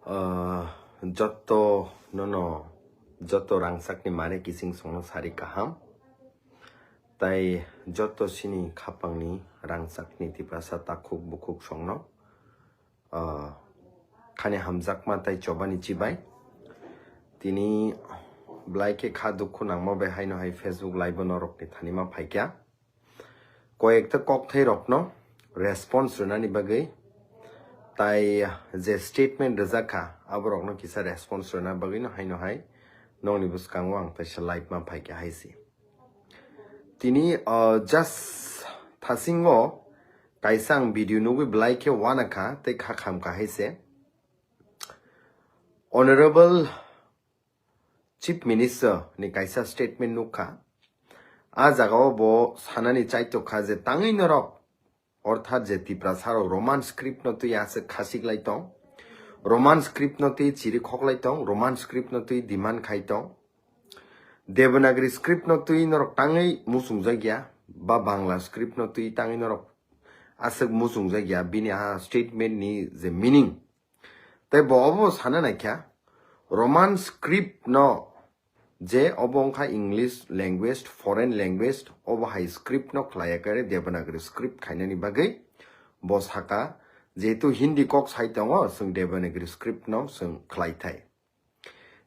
Joto no joto rangsakni mare kising songno sari kaham tai joto sini khapangni rangsakni tipra satakuk bukuk songno khane hamjakma tai chobani chibai tini blaike kha dukhu nangma bai haino hai Facebook live norokni thanima phaikya koyekta kokthai rokno response runani bagai tai je statement rezaka aborokno kisa response runa bagai no haino hai nongni buskango ang paisa live ma phaikya haisi tini just thasingo kaisang video nugi blaike wanaka te khakham ka haise Honorable Chief Minister ni kaisa statement nukha a jagao bo sanani chaito kha je tangai norok অর্থাৎ যে ত্রিপুরা সারো Roman script নতুই আছে খাসিক লাইতং Roman script নতুই চিরি খকলাইতং রোমান স্ক্রিপ্ট নতুই দিমান খাইতং দেবনাগরি স্ক্রিপ্ট নতুই নরক টাঙ্গই মুসুং জায়গা বা বাংলা স্ক্রিপ্ট নতুই টাঙ্গই নরক আছে মুসুং জায়গা বিনি আ স্টেটমেন্ট নি যে মিনিং তাই বব সানা নাইখ্যা রোমান স্ক্রিপ্ট ন যে অবংখা ইংলিশ ল্যাঙ্গুয়েজ ফরেন ল্যাঙ্গুয়েজ অবহাই স্ক্রিপ্ট ন খ্লায়াকারে দেবনাগরি স্ক্রিপ্ট খাইনানি বাগৈ বসাকা যেহেতু হিন্দি কক সাইতং जों দেবনাগরি স্ক্রিপ্ট ন जों খ্লাইথাই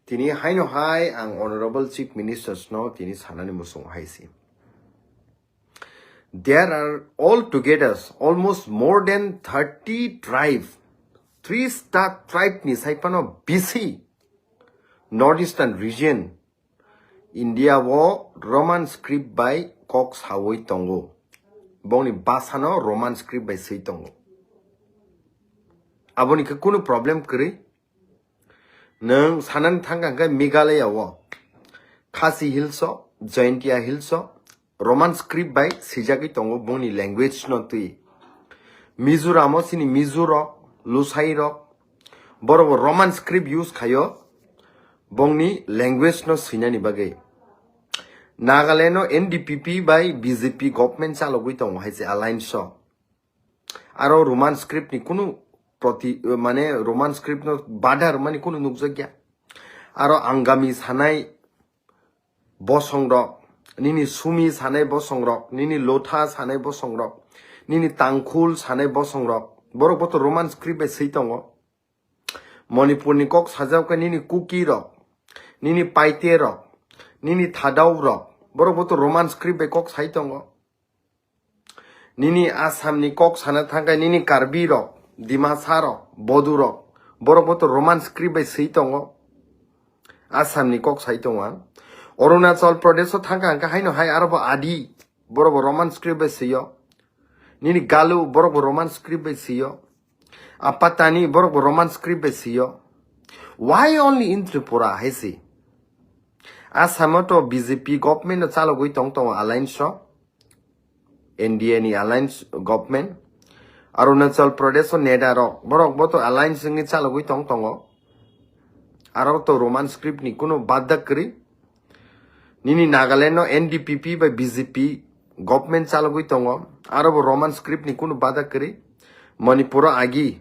তিনি হাইনো হাই আং অনারেবল চিফ মিনিস্টার্স ন তিনি সানানি মুসুং হাইসি There are altogether almost more than 30 tribes 3-star tribe ni saipano BC Northeastern region India wo Roman script by Cox Hawaii Tongo. Boni basano Roman script by Sei Tongo. Aboni ka kuno problem kri. Nang sanan thangang ka Meghalaya wo. Khasi Hills Jaintia Hills Roman script by Sijagi Tongo boni language no tui. Mizoram sini Mizoro Lusai ro. Boro Roman script use khayo. Bongni language no sinani bagai Nagaland no NDPP by BJP government chalogui tong haise alliance so aro roman script ni kunu proti mane roman script no badar mane kunu nukjagya aro angami sanai bosongrok nini sumi sanai bosongrok nini lotha sanai bosongrok nini tangkhul sanai bosongrok borok boto roman script by seitongo Manipur ni kok sajau ka nini kuki rok Nini paite rok, nini thadau rok, borok boto roman script by kok saitongo. Nini Assam ni kok sana thangkai nini Karbi rok, Dimasa rok, Bodu rok, borok boto roman script by saitongo. Assam ni kok saitongo. Arunachal Pradesh thangkai angka haino hai arabo adi, borok roman script by sayo. Nini Galu borok roman script by sayo. Apatani borok roman script by sayo. Why only in Tripura haisi? Asamoto BJP government chalo goi tong tong alliance so NDA ni alliance government Arunachal Pradesh neda ro borok boto alliance ni chalo goi tong tong aro to roman script ni kuno badda kri nini Nagaland no NDPP by BJP government chalo goi tong aro roman script ni kuno badda kri Manipur agi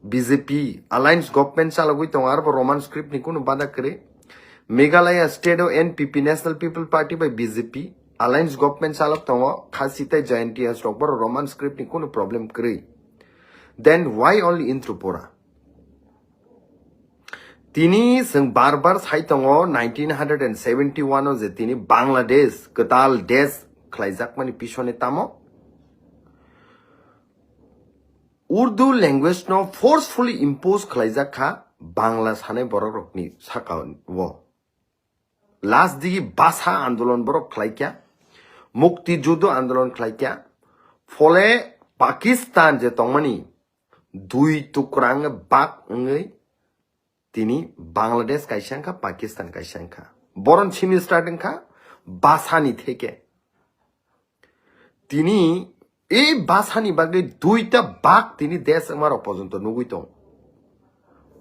BJP alliance government chalogui tong aro roman script ni kuno bada kre Meghalaya state o NPP National People Party by BJP alliance government chalok tong khasi tai jaintia stok bor roman script ni kuno problem kre then why only in Tripura tini sing barbar sai tong 1971 o je tini Bangladesh katal desh khlaijak mani pishone tamo Urdu language no forcefully impose khlaijaka Bangla sane borok rokni saka wo last digi basa andolon borok khlaikya mukti judo andolon khlaikya fole Pakistan je tongmani dui tukrang bak ngai tini Bangladesh kaisangka Pakistan kaisangka boron chimi starting kha basa ni theke tini এই বাসানি বাগে দুইটা বাক তিনি দেশ আমার পর্যন্ত নুগুইতং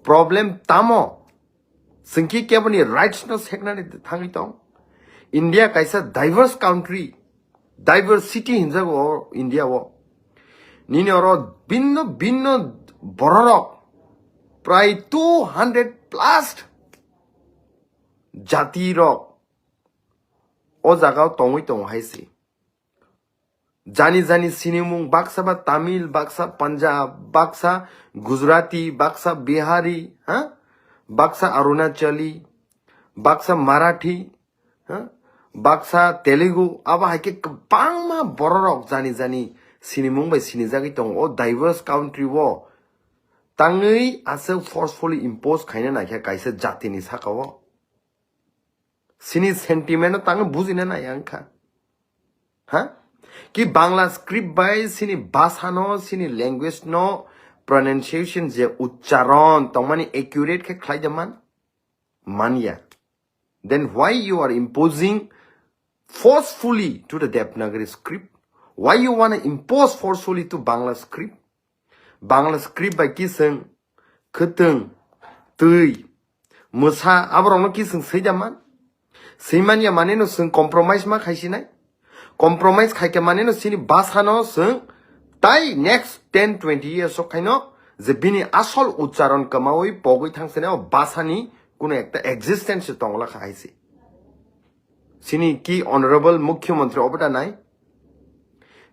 problem তামো সিংকি কেবনি rights ন সেকনানি থাঙ্গিতং ইন্ডিয়া কাইসা ডাইভার্স কান্ট্রি ডাইভার্সিটি হিনজাগো ইন্ডিয়া ও নিনি অর ভিন্ন ভিন্ন বড়রক প্রায় 200 প্লাস জাতি রক ও জায়গাও তঙই তং হাইছে জানি জানি সিনেমুং বাক্সা বা তামিল বাক্সা পাঞ্জাব বাক্সা গুজরাটি বাক্সা বিহারি হ্যাঁ বাক্সা অরুণাচলি বাক্সা মারাঠি হ্যাঁ বাক্সা তেলেগু আবা হাইকে বাংমা বড়রক জানি জানি সিনেমুং বাই সিনেজাগি তং ও ডাইভার্স কাউন্ট্রি ও তাङै आसो forcefully impose खायनो नायखा कायसे जातिनि साकाव सिनि सेंटिमेन्ट ताङो बुजिनो नाया अंखा हा कि बांग्ला स्क्रिप्ट बाय सिनि भाषा नो सिनि लैंग्वेज नो pronunciation जे उच्चारण तमानि accurate के खायदमान मानिया then why you are imposing forcefully to the Devanagari script why you want to impose forcefully to Bangla script Bangla script by kiseng keteng tui musa abrong kiseng sejaman seimania maneno seng compromise ma khaisinai compromise khaike maneno sini basano seng tai next 10-20 years so khaino je bini asol ucharon kamawoi pogoi thangsene basani kuno ekta existence tongla khaisi sini ki honorable mukhyamantri obata nai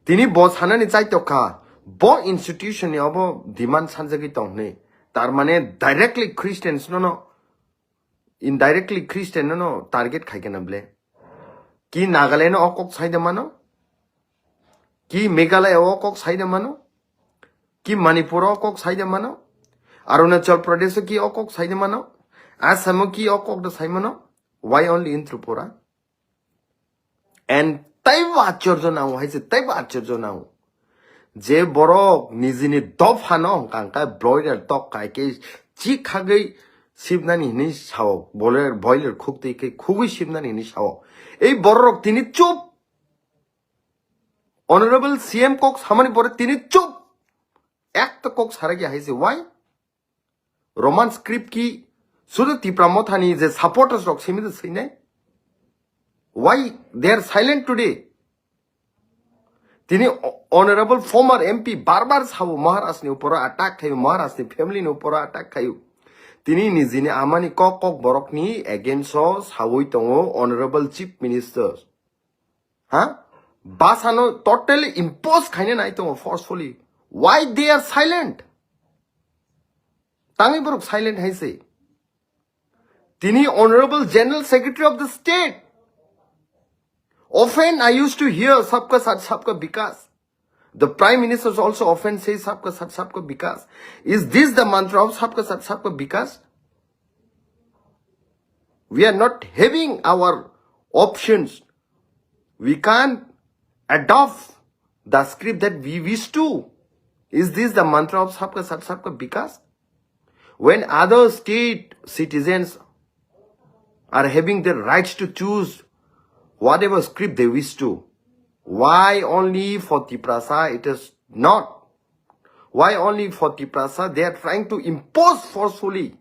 tini boshanani chaitokha bo institution ni obo demand sanjagi tongne tar mane directly Christians no indirectly Christian no target khaigena ble ki Nagaland okok saide mano ki Meghalaya okok saide mano ki Manipur okok saide mano Arunachal Pradesh ki okok saide mano Assam ki okok da sai mano why only in Tripura and taiba achorjo nau haise taiba achorjo nau जे बरक निजिनि दफानो कांका broiler तक कायके जी खागै सिबनानि हिनि Sao boiler खुकते के खुगै सिबनानि हिनि साव ए बरक तिनि चुप honourable CM Coke सामानि बरे तिनि चुप एक तो कोक सारगे हाइसे व्हाई रोमान स्क्रिप्ट की सुदु तिप्रा मोथानि जे सपोर्टर्स रक सिमिद सैनाय why they are silent today তিনি honorable former MP বারবার সাবো মহারাষ্ট্রনি উপর अटैक খাইও মহারাষ্ট্রনি ফ্যামিলিনি উপর अटैक খাইও তিনি নিজেনি আমানি কক কক বরকনি এগেইনস্ট সাবই দङ honorable chief minister হ্যাঁ বাসানো টোটালি ইম্পোজ খাইনে নাই দङ forcefully why they are silent তাঙি Borok silent হাইছে তিনি honorable general secretary of the state Often I used to hear sabka sat sabka bikas. The prime minister also often says sabka sat sabka bikas. Is this the mantra of sabka sat sabka bikas? We are not having our options. We can't adopt the script that we wish to. Is this the mantra of sabka sat sabka bikas? When other state citizens are having the rights to choose whatever script they wish to. Why only for Tiprasa it is not? Why only for Tiprasa they are trying to impose forcefully?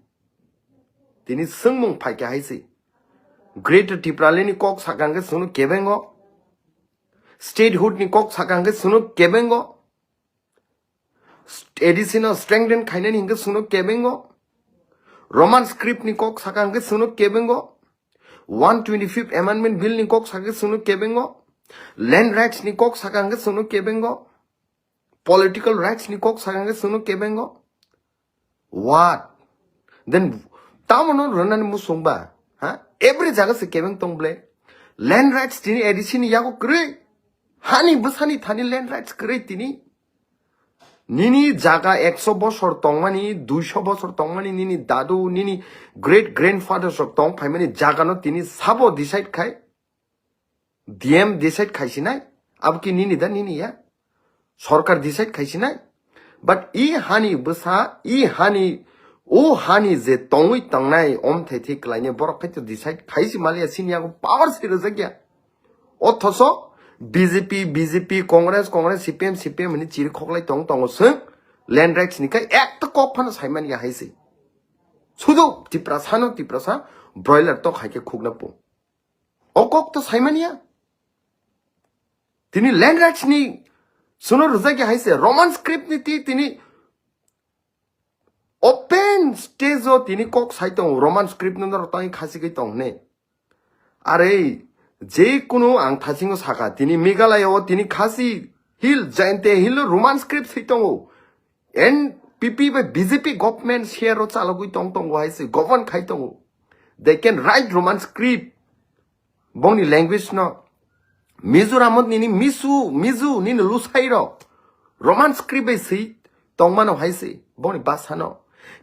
Tini sungmung paike haisi. Greater Tiprale ni kok sakange sunu kebengo. Statehood ni kok sakange sunu kebengo. Additional strength and kainen hinge sunu kebengo. Roman script ni kok sakange sunu kebengo. 125th Amendment Bill ni kok sake sunu kebengo land rights ni kok sakange sunu kebengo political rights ni kok sakange sunu kebengo what then tamono ronan musungba ha every jaga se kebeng tongle land rights tini edition yago kre hani busani thani land rights kre tini Nini jaga 100 বছর tongmani 200 বছর tongmani nini dadu nini great grandfather sok tong phaimani jaga no tini sabo decide khai DM decide khaisinai abki nini da nini ya sarkar decide khaisinai but I hani busa I hani o hani je tongoi tangnai om thethik laine borok khai to decide khaisi malia sinia ko power sire jagya othoso BJP Congress CPM ni chiri khoklai tong tong sung land rights ni kai ek to kok phana saiman ya haisi sudu tiprasa broiler to khaike khugna pu okok to saiman ya tini land rights ni suno ruza ke haise roman script ni tini open zo tini kok sai tong Roman script no tang khasi gi tong ne are je kuno ang thasingo saka tini Meghalaya o tini khasi hill jainte hill Roman script sai tong NPP by BJP government share ro chalogui tong tong wai se govern khai tong they can write Roman script bongni language no Mizoram nini mizu nini lusai ro Roman script by sei tong mano hai se bongni basano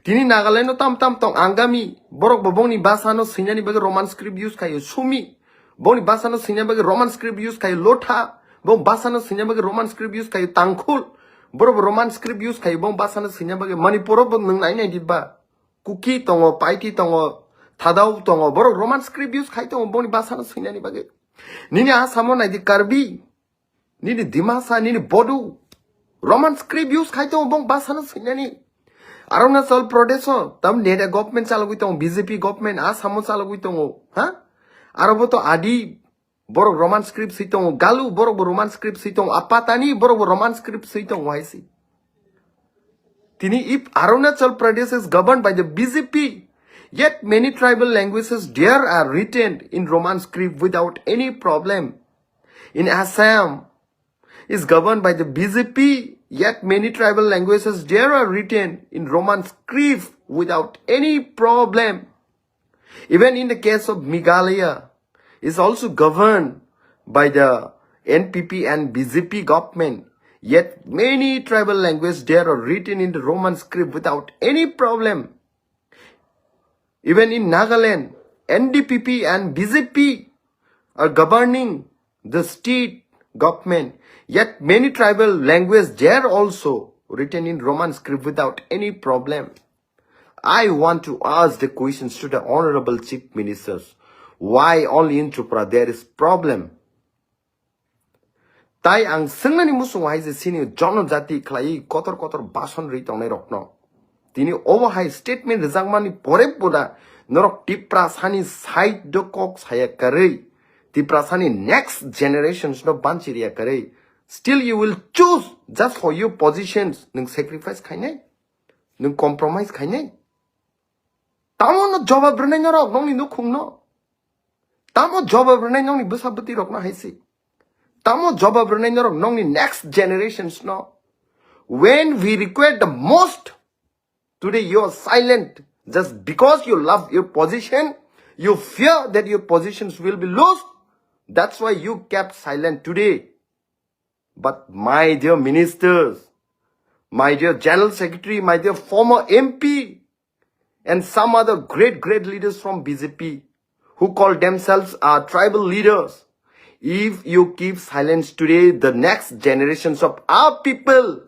tini Nagaland no tam tong angami borok bongni basano sinyani bagi Roman script use kayo sumi bongni basano sinyani bagi Roman script use kayo lotha bong basano sinyani bagi Roman script use kayo tangkhul borok Roman script use kayo bong basano sinyani bagi Manipur bong nang nai diba kuki tongo paiti tongo thadau tongo borok Roman script use kayo tongo bongni basano sinyani bagi nini asamo nai di Karbi nini Dimasa nini Bodu Roman script use kayo tongo bong basano sinyani Arunachal Pradesh tam neda government chalogui tong BJP government Assam chalogui tong ha arobo to adi borok Roman script sitong galu borok Roman script sitong apatani borok Roman script sitong waisi tini if Arunachal Pradesh is governed by the BJP yet many tribal languages there are written in Roman script without any problem in Assam is governed by the BJP yet many tribal languages there are written in Roman script without any problem. Even in the case of Meghalaya, is also governed by the NPP and BJP government. Yet many tribal languages there are written in the Roman script without any problem. Even in Nagaland, NDPP and BJP are governing the state government. Yet many tribal languages there also written in Roman script without any problem. I want to ask the questions to the Honorable Chief Ministers. Why only in Tripura there is problem? Tai ang sengnani musung haise sini jonojati khlai kotor bason ri tongnai rokno. Tini overhigh statement rizangmani pore poda norok Tipra sani side do kok saya karei. Tipra sani next generations no banchiria karei. Still you will choose just for your positions. Nung sacrifice khainai. Nung compromise khainai. Tamo no jawab renai norok nong ni no khungno. Tamo jawab renai nong ni besabati rok na haisi. Tamo jawab renai norok nong ni next generations no. When we require the most, today you are silent. Just because you love your position, you fear that your positions will be lost. That's why you kept silent today. But my dear ministers, my dear General Secretary, my dear former MP, and some other great leaders from BJP who call themselves tribal leaders, if you keep silence today, the next generations of our people,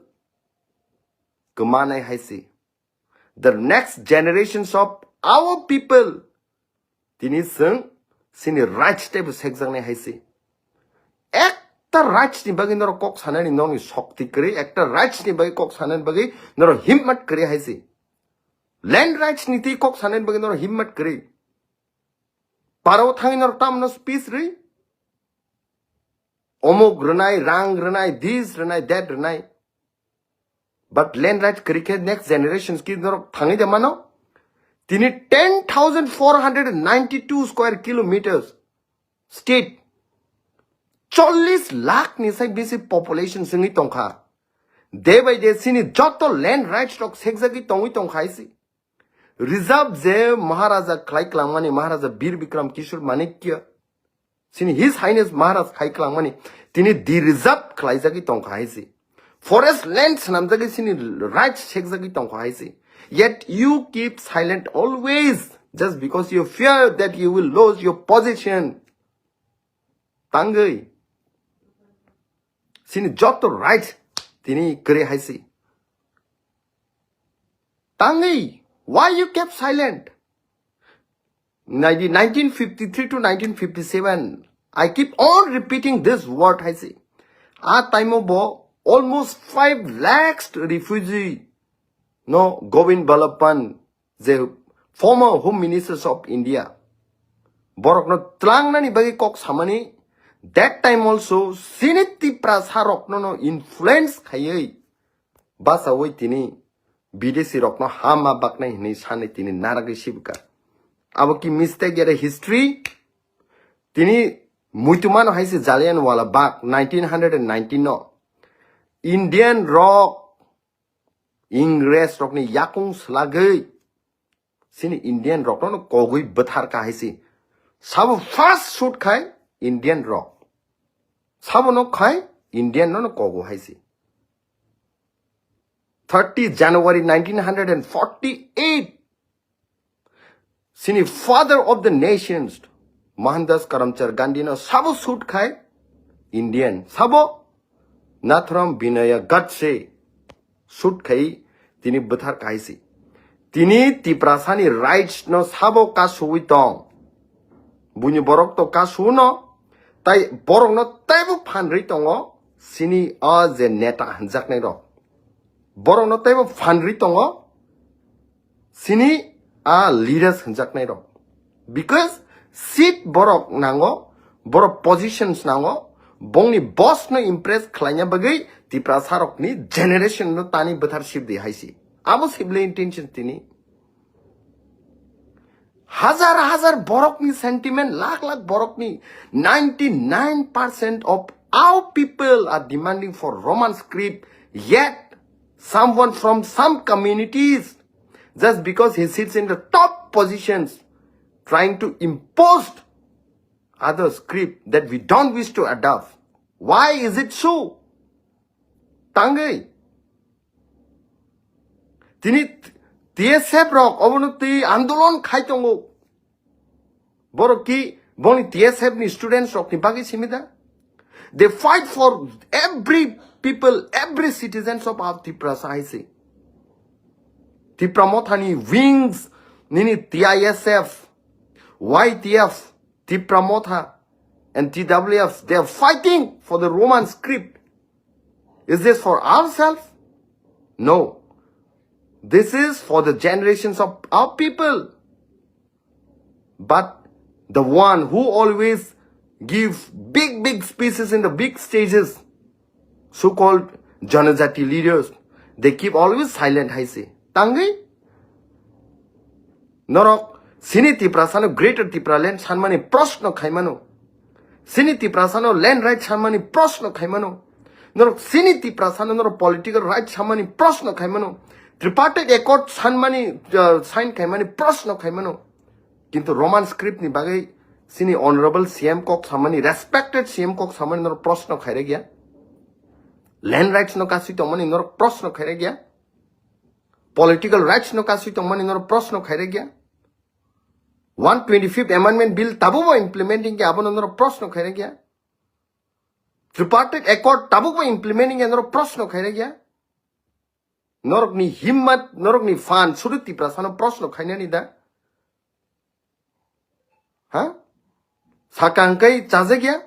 kumanai haisi, the next generations of our people, tini sung sini right step seksang ne haisi. একটা rights নি বাকি নর cock সানানি ননি শক্তি করে একটা rights নি বাকি cock সানানি বাকি নর হিম্মত করে হাইছে ল্যান্ড রাইটস নীতি কক সানানি বাকি নর হিম্মত করে পারো থাঙ্গি নর তাম ন স্পিচ রে অমুক রনাই রাং রনাই দিস রনাই দ্যাট রনাই বাট ল্যান্ড রাইটস করে কে নেক্সট জেনারেশনস কি নর থাঙ্গি দে মানো তিনি 10,492 স্কয়ার কিলোমিটার্স স্টেট 40 লাখ নিসাই বেশি population Sini Tankha they by দে সিনি যত ল্যান্ড রাইটস রক সেকজাগি তংই তংখাইছি রিজার্ভ যে মহারাজা খাইক্লাংমানি মহারাজা বীর বিক্রম কিশোর মানিক্য সিনি হিজ হাইনেস মহারাজ খাইক্লাংমানি তিনি দি রিজার্ভ খাইজাগি তংখাইছি ফরেস্ট ল্যান্ডস নামজাগি সিনি রাইটস সেকজাগি তংখাইছি yet you keep silent always just because you fear that you will lose your position tangai sini job right tini kare haisi tangai why you kept silent 1953 to 1957 I keep on repeating this word haisi a time bo almost 5 lakhs refugee no Govind Balapan the former home ministers of India borok no tlang nani bagi kok samani that time also siniti prasarok no influence khayai basa wai tini bidesi rokno hama baknai hini sane tini naragi shibka abo ki mistake yare history tini muitumano haisi Jallianwala Bagh 1919 no Indian rock Ingres rock ni yakung slagai sini Indian rock no kogui bathar ka haisi sabo first shoot khai Indian rock sabo no khai Indian no kogo haisi 30 January 1948 sini father of the nations Mohandas Karamchand Gandhi no sabo shoot khai Indian sabo Nathuram Vinaya Godse shoot khai tini bathar ka haisi tini tiprasani rights no sabo ka suitong bunyi borok to ka suno tai borok no taibu phanri tongo sini aje neta hanjak nai ro borok no taibu phanri tongo sini a leaders hanjak nai ro because seat borok nango borok positions nango bongni boss no impress khlanya bagai tiprasarok ni generation no tani bathar ship di haisi abo sible intention tini Hazar borok ni sentiment, lakh borok ni. 99% of our people are demanding for Roman script, yet someone from some communities, just because he sits in the top positions, trying to impose other script that we don't wish to adopt. Why is it so? Tangai. Tini TSF rock obunuti andolon khaitongo boroki boni TSF ni students rock ni bagi simida they fight for every people every citizens of our Tipra saisi Tipra Motha ni wings nini TISF YTF Tipra Motha and TWF they are fighting for the Roman script. Is this for ourselves? No. This is for the generations of our people. But the one who always give big speeches in the big stages, so-called Janajati leaders, they keep always silent, I say. Tangai? Norok, Sini Tiprasano, greater Tipra land, Sanmani Prosno Kaimano. Sini Tiprasano, land right, Sanmani Prosno Kaimano. Norok, Sini Tiprasano, no political right, Sanmani Prosno Kaimano. Tripartite accord sanmani sign kaimani prosno kaimano kintu Roman script ni bagai sini honorable CM kok samani respected CM kok samani nor prosno khaire gya land rights no kasi to mani nor prosno khaire gya political rights no kasi to mani nor prosno khaire gya 125th amendment bill tabu bo implementing ke abon nor prosno khaire gya tripartite accord tabu bo implementing ke nor prosno khaire gya Norok ni himmat, norok ni fan, sudah tiprasano prosno khaina ni da. Ha? Sakangkai chaze gya?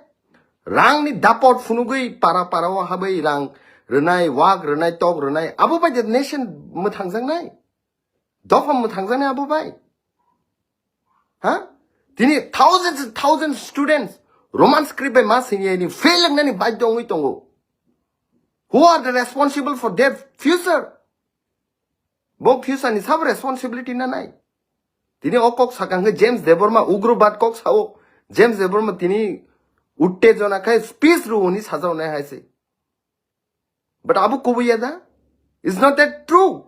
Rang ni dapot funugui para wa habai rang renai wag renai tok renai abu bai the nation muthangzang nai. Dofam muthangzang nai abu bai. Ha? Tini thousands and thousands students Roman script by mas ni fail nani bai dongui tongo. Who are the responsible for their future? Bok future ni sab responsibility na nai. Tini okok sakang James Debbarma ugrobad kok sao James Debbarma tini utte jona khai speech ru ni sajau nai haise. But Abu Kubui yada is not that true.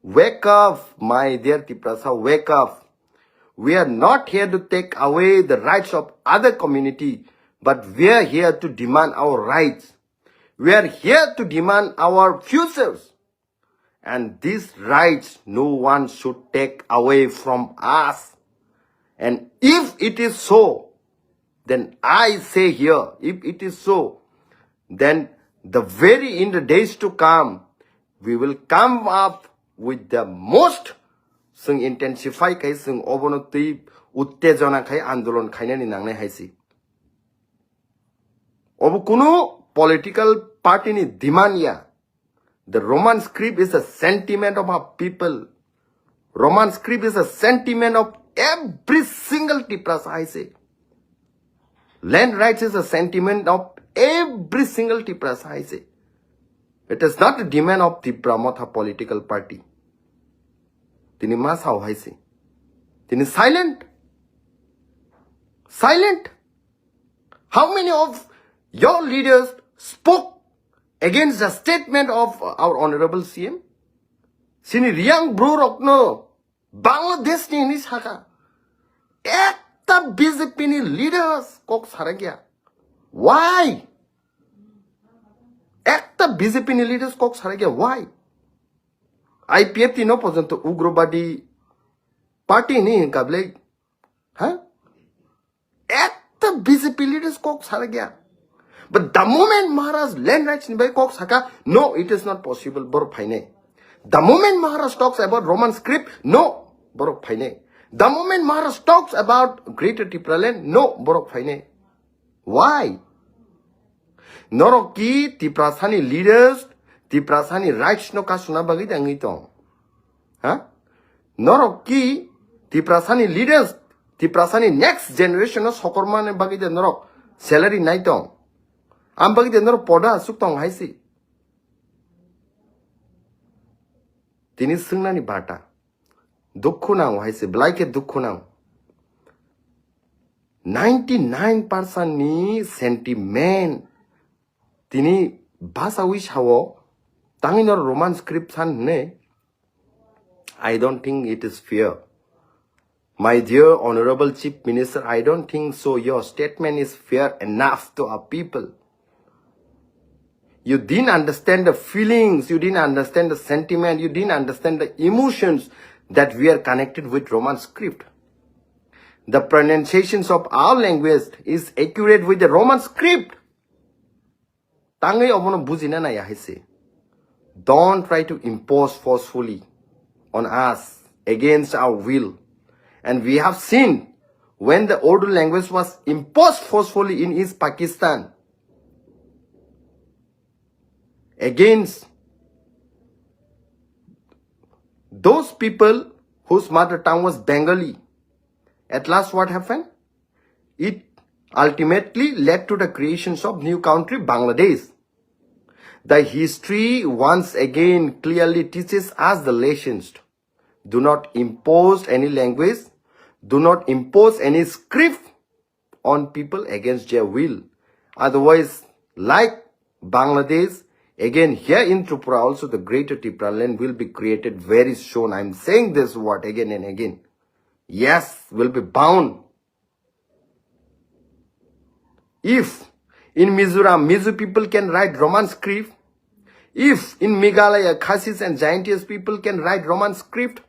Wake up, my dear Tiprasa, wake up. We are not here to take away the rights of other community, but we are here to demand our rights. We are here to demand our futures. And these rights no one should take away from us. And if it is so, then I say here, if it is so, then in the days to come, we will come up with the most sung intensify kai sung obonoti uttejana kai andolon khaina ni nangnai haisi. Obu kunu political party ni demand ya. The Roman script is a sentiment of our people. Roman script is a sentiment of every single Tipras, I say. Land rights is a sentiment of every single Tipras, I say. It is not the demand of Tipra Motha political party. Tini ma sao haisi. Tini silent. Silent. How many of your leaders spoke against the statement of our honorable CM? Sini riang bro rokno Bangladesh ni ini saka. Ekta BJP ni leaders kok saragya. Why? Ekta BJP ni leaders kok saragya. Why? IPF tino porjonto ugrobadi party ni kable. Huh? Ekta BJP leaders kok saragya. But the moment Maharaj land rights in kok saka, no, it is not possible. Bor paine. The moment Maharaj talks about Roman script, no, borok paine. The moment Maharaj talks about Greater Tipra land, no, borok paine. Why? Noroki Tiprasani leaders, Tiprasani rights no kasuna bagi dangito. Huh? Noroki Tiprasani leaders, Tiprasani next generation of Sokorman bagi de norok salary naitong. Am bagi de norok poda suktong haisi. Tini sungnani bata. Dukhu nang haise blaike dukhu nang. 99% ni sentiment. Tini basa wish hawo. Tangin or Roman script san ne. I don't think it is fair. My dear Honorable Chief Minister, I don't think so. Your statement is fair enough to our people. You didn't understand the feelings, you didn't understand the sentiment, you didn't understand the emotions that we are connected with Roman script. The pronunciations of our language is accurate with the Roman script. Don't try to impose forcefully on us against our will. And we have seen when the Urdu language was imposed forcefully in East Pakistan against those people whose mother tongue was Bengali. At last what happened? It ultimately led to the creations of new country Bangladesh. The history once again clearly teaches us the lessons. Do not impose any language. Do not impose any script on people against their will. Otherwise, like Bangladesh, again, here in Tripura also the Greater Tipra land will be created very soon. I'm saying this word again and again. Yes, will be bound. If in Mizoram, Mizo people can write Roman script, if in Meghalaya, Khasis and Giantess people can write Roman script,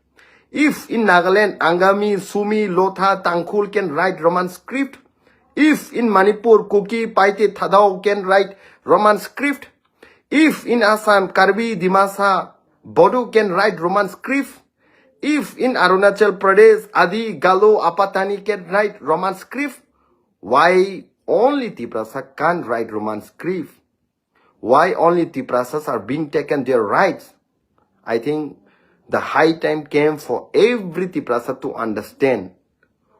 if in Nagaland, Angami, Sumi, Lotha, Tangkhul can write Roman script, if in Manipur, Kuki, Paite, Thadao can write Roman script, if in Assam, Karbi, Dimasa, Bodo can write Roman script, if in Arunachal Pradesh, Adi, Galo, Apatani can write Roman script, why only Tiprasa can't write Roman script? Why only Tiprasas are being taken their rights? I think the high time came for every Tiprasa to understand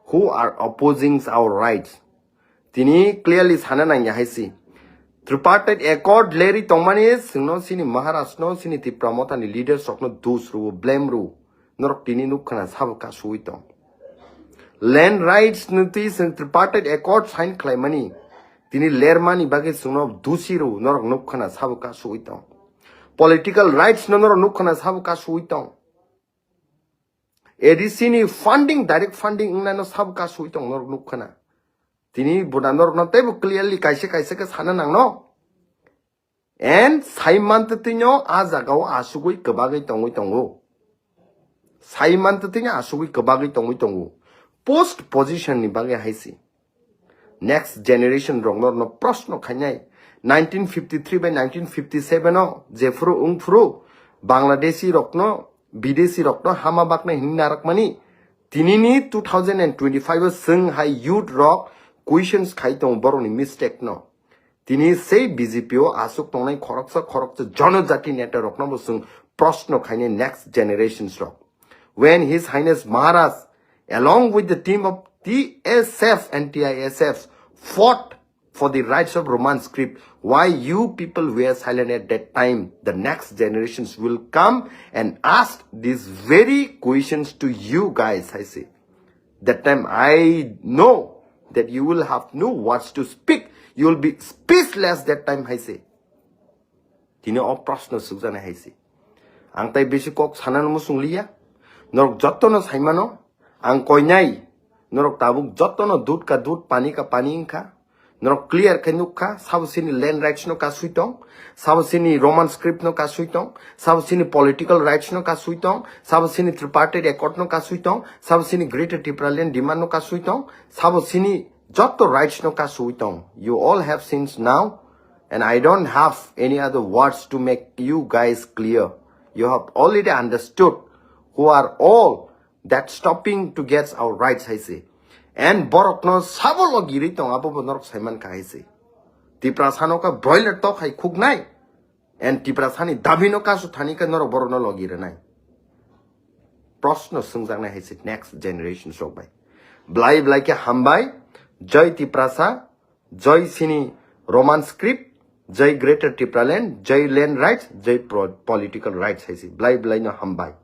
who are opposing our rights. Tini clearly sananang yahaisi. Tripartite accord leri tongmani sino sini Maharashtra sini Tipra Motha ni leaders okno dusru blame ru norok tini nukhana sabka suitong. Land rights nuti sin tripartite accord sign claimani tini lermani bagi suno dusiru norok nukhana sabka suitong. Political rights no norok nukhana sabka suitong. Edisini funding direct funding nano sabka suitong norok nukhana. Tini budanor no tebu clearly kaise ke sananang no. And saimant tinyo azagaw asugui kebagi tongu. Saimant tinyo asugui kebagi tongu. Post position ni bagi haisi. Next generation rongnor no prosno khanyai. 1953 by 1957 no jefru ungfru Bangladeshi rokno Bidesi rokno hama bakna hinnarak mani. Tinini 2025 sung hai youth rock questions kaitong boroni mistake no. Tini say BJPO asuk tongnai khoroksa janojati neta rokno busung prosno khaine next generations rock. When His Highness Maharaj along with the team of TSF and TISF fought for the rights of Roman script. Why you people were silent at that time? The next generations will come and ask these very questions to you guys, I say. That time I know that you will have no words to speak. You will be speechless that time, I say. Tino all prasna sugana, I say. Ang tay bisikok sanan mo sungliya. Norok jotto no saimano. Ang koinay. Norok tabuk jotto no dud ka dud, pani ka pani ka. Norok clear kanuk ka. Sabo sini land rights no ka suitong. Sabo sini Roman script no ka suitong. Sabo sini political rights no ka suitong. Sabo sini tripartite accord no ka suitong. Sabo sini greater Tipra land demand no ka suitong. Sabo sini jotto rights no ka suitong. You all have sins now. And I don't have any other words to make you guys clear. You have already understood who are all that stopping to get our rights, I say. And borok no sabo lo giri tong abo norok saiman ka, I say. Tipra sano ka broiler to kai khuk nai. And Tipra sani dabi no ka su thani ka norok borok no lo giri nai. Prosno sungjang na, I say, next generation sok bai. Blai ke hambai, joy Tipra sa, joy sini Roman script, joy greater Tipra land, joy land rights, joy political rights, I say. Blai no hambai.